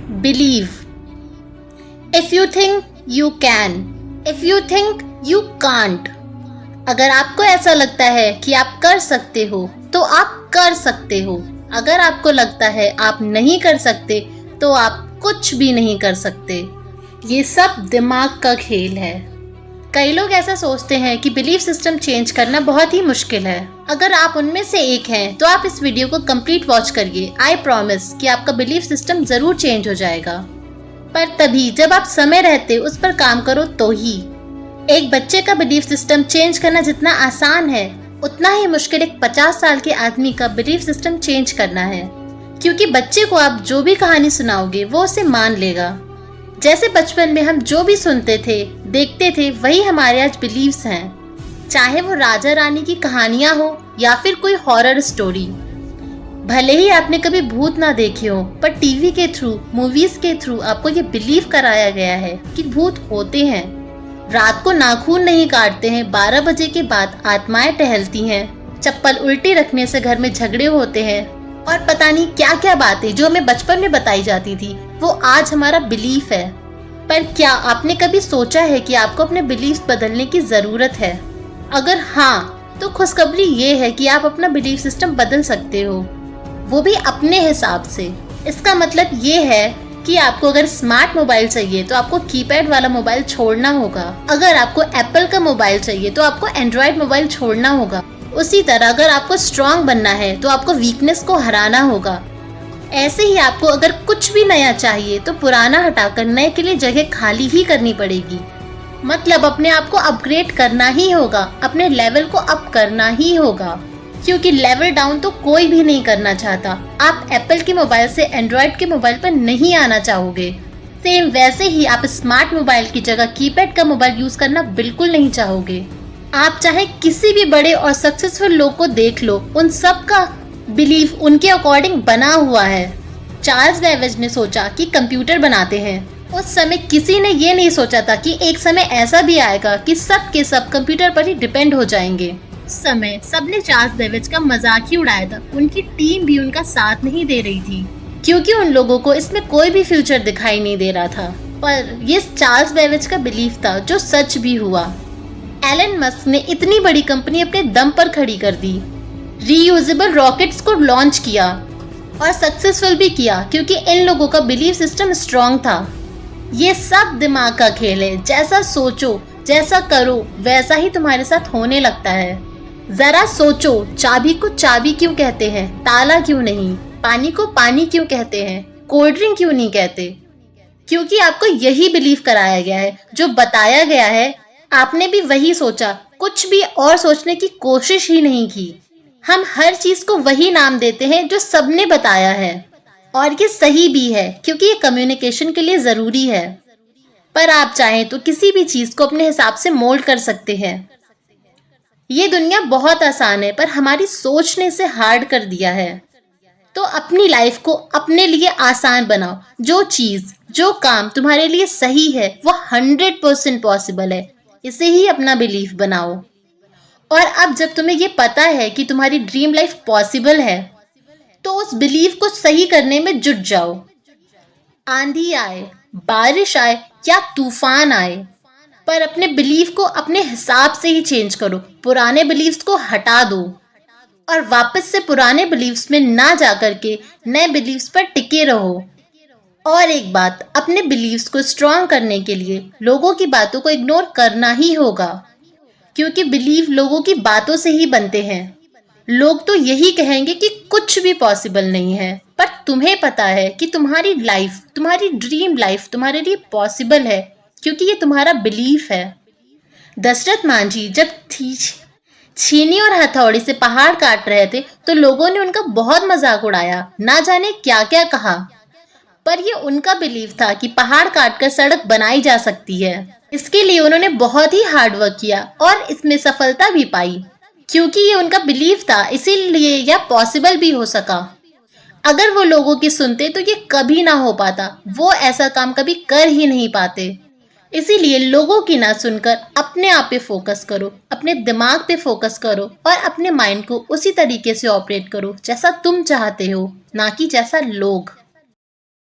Believe. If you think you can, if you think you can't. अगर आपको ऐसा लगता है कि आप कर सकते हो तो आप कर सकते हो। अगर आपको लगता है आप नहीं कर सकते तो आप कुछ भी नहीं कर सकते। ये सब दिमाग का खेल है। कई लोग ऐसा सोचते हैं कि बिलीफ सिस्टम चेंज करना बहुत ही मुश्किल है। अगर आप उनमें से एक हैं तो आप इस वीडियो को कंप्लीट वॉच करिए। आई प्रॉमिस कि आपका बिलीफ सिस्टम जरूर चेंज हो जाएगा, पर तभी जब आप समय रहते उस पर काम करो तो ही। एक बच्चे का बिलीफ सिस्टम चेंज करना जितना आसान है उतना ही मुश्किल एक 50 साल के आदमी का बिलीफ सिस्टम चेंज करना है, क्योंकि बच्चे को आप जो भी कहानी सुनाओगे वो उसे मान लेगा। जैसे बचपन में हम जो भी सुनते थे, देखते थे, वही हमारे आज बिलीव्स हैं। चाहे वो राजा रानी की कहानियां हो या फिर कोई हॉरर स्टोरी। भले ही आपने कभी भूत ना देखे हो, पर टीवी के थ्रू, मूवीज के थ्रू आपको ये बिलीव कराया गया है कि भूत होते हैं। रात को नाखून नहीं काटते हैं, 12 बजे के बाद आत्माएं टहलती हैं, चप्पल उल्टी रखने से घर में झगड़े होते हैं, और पता नहीं क्या क्या बातें जो हमें बचपन में बताई जाती थी वो आज हमारा बिलीफ है। पर क्या आपने कभी सोचा है कि आपको अपने बिलीफ बदलने की जरूरत है? अगर हाँ, तो खुशखबरी ये है कि आप अपना बिलीफ सिस्टम बदल सकते हो, वो भी अपने हिसाब से। इसका मतलब ये है कि आपको अगर स्मार्ट मोबाइल चाहिए तो आपको कीपैड वाला मोबाइल छोड़ना होगा। अगर आपको एप्पल का मोबाइल चाहिए तो आपको एंड्रॉयड मोबाइल छोड़ना होगा। उसी तरह अगर आपको स्ट्रांग बनना है तो आपको वीकनेस को हराना होगा। ऐसे ही आपको अगर कुछ भी नया चाहिए तो पुराना हटाकर नए के लिए जगह खाली ही करनी पड़ेगी। मतलब अपने आप को अपग्रेड करना ही होगा, अपने लेवल को अप करना ही होगा, क्योंकि लेवल डाउन तो कोई भी नहीं करना चाहता। आप एप्पल के मोबाइल से एंड्रॉयड के मोबाइल पर नहीं आना चाहोगे। सेम वैसे ही आप स्मार्ट मोबाइल की जगह कीपैड का मोबाइल यूज करना बिल्कुल नहीं चाहोगे। आप चाहे किसी भी बड़े और सक्सेसफुल लोग को देख लो, उन सब का बिलीफ उनके अकॉर्डिंग बना हुआ है। चार्ल्स बेबेज ने सोचा कि कंप्यूटर बनाते हैं। उस समय किसी ने ये नहीं सोचा था कि एक समय ऐसा भी आएगा कि सब के सब कंप्यूटर पर ही डिपेंड हो जाएंगे। उस समय सबने चार्ल्स बेबेज का मजाक ही उड़ाया था। उनकी टीम भी उनका साथ नहीं दे रही थी, क्योंकि उन लोगों को इसमें कोई भी फ्यूचर दिखाई नहीं दे रहा था। पर ये चार्ल्स बेबेज का बिलीफ था जो सच भी हुआ। एलन मस्क ने इतनी बड़ी कंपनी अपने दम पर खड़ी कर दी, रीयूजेबल रॉकेट्स को लॉन्च किया और सक्सेसफुल भी किया, क्योंकि इन लोगों का बिलीफ सिस्टम स्ट्रांग था। ये सब दिमाग का खेल है। जैसा सोचो, जैसा करो, वैसा ही तुम्हारे साथ होने लगता है। जरा सोचो, चाबी को चाबी क्यों कहते हैं, ताला क्यों नहीं? पानी को पानी क्यों कहते हैं, कोल्ड ड्रिंक क्यों नहीं कहते? क्योंकि आपको यही बिलीव कराया गया है। जो बताया गया है आपने भी वही सोचा, कुछ भी और सोचने की कोशिश ही नहीं की। हम हर चीज को वही नाम देते हैं जो सबने बताया है, और ये सही भी है क्योंकि ये कम्युनिकेशन के लिए जरूरी है। पर आप चाहें तो किसी भी चीज को अपने हिसाब से मोल्ड कर सकते हैं। ये दुनिया बहुत आसान है, पर हमारी सोच ने इसे हार्ड कर दिया है। तो अपनी लाइफ को अपने लिए आसान बनाओ। जो चीज, जो काम तुम्हारे लिए सही है वो 100% पॉसिबल है। इसे ही अपना बिलीफ बनाओ। और अब जब तुम्हें ये पता है कि तुम्हारी ड्रीम लाइफ पॉसिबल है, तो उस बिलीफ को सही करने में जुट जाओ। आंधी आए, बारिश आए या तूफान आए, पर अपने बिलीफ को अपने हिसाब से ही चेंज करो। पुराने बिलीफ्स को हटा दो और वापस से पुराने बिलीफ्स में ना जाकर के नए बिलीफ्स पर टिके रहो। और एक बात, अपने बिलीव्स को स्ट्रॉन्ग करने के लिए लोगों की बातों को इग्नोर करना ही होगा, क्योंकि बिलीव लोगों की बातों से ही बनते हैं। लोग तो यही कहेंगे कि कुछ भी पॉसिबल नहीं है, पर तुम्हें पता है कि तुम्हारी लाइफ, तुम्हारी ड्रीम लाइफ तुम्हारे लिए पॉसिबल है, क्योंकि ये तुम्हारा बिलीफ है। दशरथ मांझी जब छीनी और हथौड़ी से पहाड़ काट रहे थे तो लोगों ने उनका बहुत मजाक उड़ाया, ना जाने क्या क्या कहा, पर ये उनका बिलीव था कि पहाड़ काटकर सड़क बनाई जा सकती है। इसके लिए उन्होंने बहुत ही हार्ड वर्क किया और इसमें सफलता भी पाई, क्योंकि ये उनका बिलीव था, इसीलिए यह पॉसिबल भी हो सका। अगर वो लोगों की सुनते तो ये कभी ना हो पाता, वो ऐसा काम कभी कर ही नहीं पाते। इसीलिए लोगों की ना सुनकर अपने आप पे फोकस करो, अपने दिमाग पे फोकस करो और अपने माइंड को उसी तरीके से ऑपरेट करो जैसा तुम चाहते हो, ना कि जैसा लोग।